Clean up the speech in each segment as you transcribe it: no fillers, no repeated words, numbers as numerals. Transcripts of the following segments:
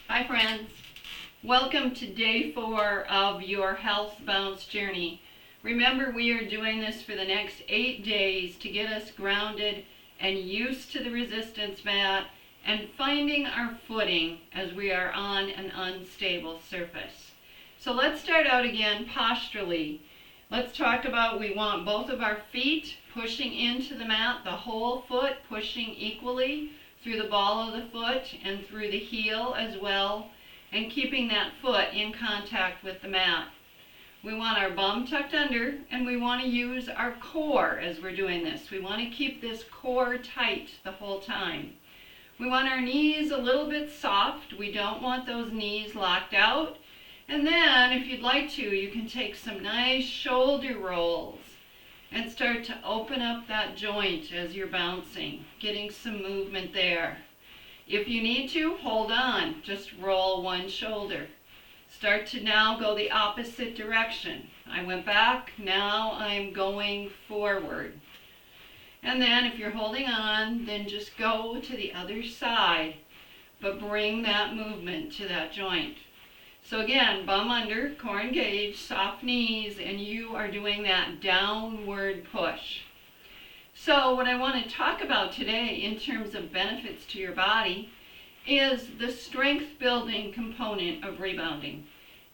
Hi friends, welcome to day 4 of your health bounce journey. Remember, we are doing this for the next 8 days to get us grounded and used to the resistance mat and finding our footing as we are on an unstable surface. So let's start out again posturally. Let's talk about we want both of our feet pushing into the mat, the whole foot pushing equally through the ball of the foot and through the heel as well, and keeping that foot in contact with the mat. We want our bum tucked under, and we want to use our core as we're doing this. We want to keep this core tight the whole time. We want our knees a little bit soft. We don't want those knees locked out. And then, if you'd like to, you can take some nice shoulder rolls and start to open up that joint as you're bouncing, getting some movement there. If you need to, hold on, just roll one shoulder. Start to now go the opposite direction. I went back, now I'm going forward. And then if you're holding on, then just go to the other side, but bring that movement to that joint. So again, bum under, core engaged, soft knees, and you are doing that downward push. So what I want to talk about today in terms of benefits to your body is the strength building component of rebounding.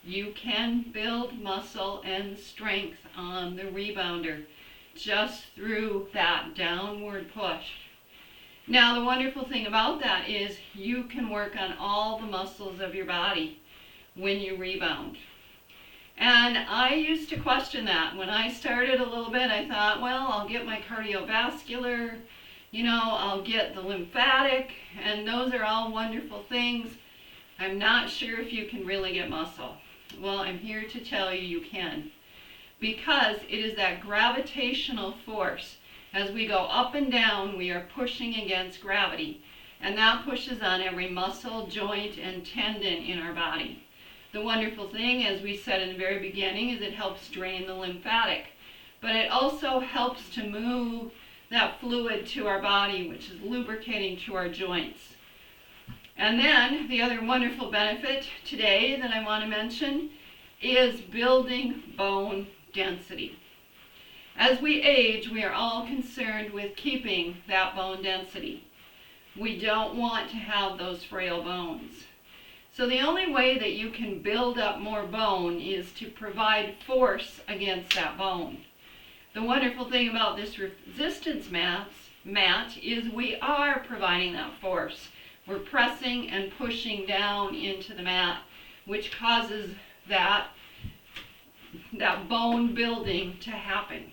You can build muscle and strength on the rebounder just through that downward push. Now the wonderful thing about that is you can work on all the muscles of your body when you rebound. And I used to question that. When I started a little bit, I thought, well, I'll get my cardiovascular, I'll get the lymphatic, and those are all wonderful things. I'm not sure if you can really get muscle. Well, I'm here to tell you you can, because it is that gravitational force. As we go up and down, we are pushing against gravity, and that pushes on every muscle, joint, and tendon in our body. The wonderful thing, as we said in the very beginning, is it helps drain the lymphatic, but it also helps to move that fluid to our body, which is lubricating to our joints. And then the other wonderful benefit today that I want to mention is building bone density. As we age, we are all concerned with keeping that bone density. We don't want to have those frail bones. So the only way that you can build up more bone is to provide force against that bone. The wonderful thing about this resistance mat is we are providing that force. We're pressing and pushing down into the mat, which causes that bone building to happen.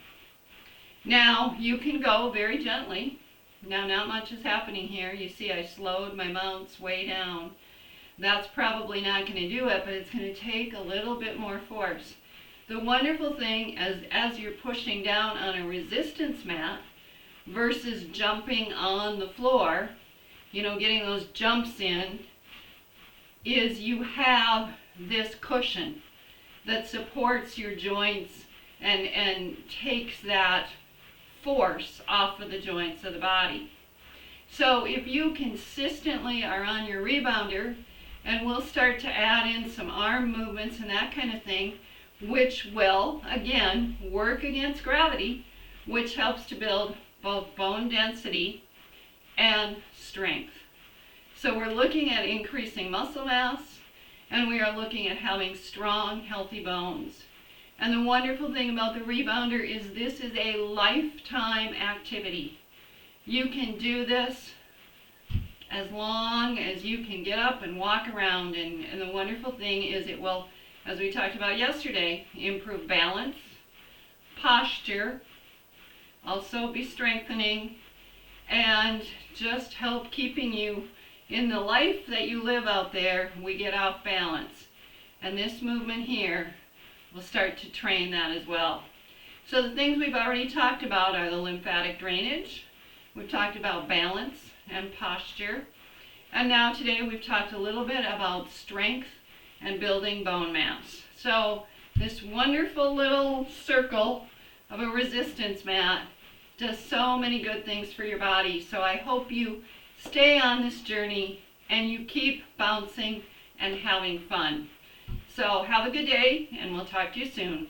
Now you can go very gently. Now not much is happening here. You see I slowed my bounce way down. That's probably not going to do it, but it's going to take a little bit more force. The wonderful thing as you're pushing down on a resistance mat versus jumping on the floor, getting those jumps in, is you have this cushion that supports your joints and takes that force off of the joints of the body. So if you consistently are on your rebounder, and we'll start to add in some arm movements and that kind of thing, which will, again, work against gravity, which helps to build both bone density and strength. So we're looking at increasing muscle mass, and we are looking at having strong, healthy bones. And the wonderful thing about the rebounder is this is a lifetime activity. You can do this as long as you can get up and walk around, and the wonderful thing is it will, as we talked about yesterday, improve balance, posture, also be strengthening, and just help keeping you in the life that you live out there. We get off balance, and this movement here will start to train that as well. So the things we've already talked about are the lymphatic drainage. We've talked about balance and posture. And now today we've talked a little bit about strength and building bone mass. So this wonderful little circle of a resistance mat does so many good things for your body. So I hope you stay on this journey and you keep bouncing and having fun. So have a good day, and we'll talk to you soon.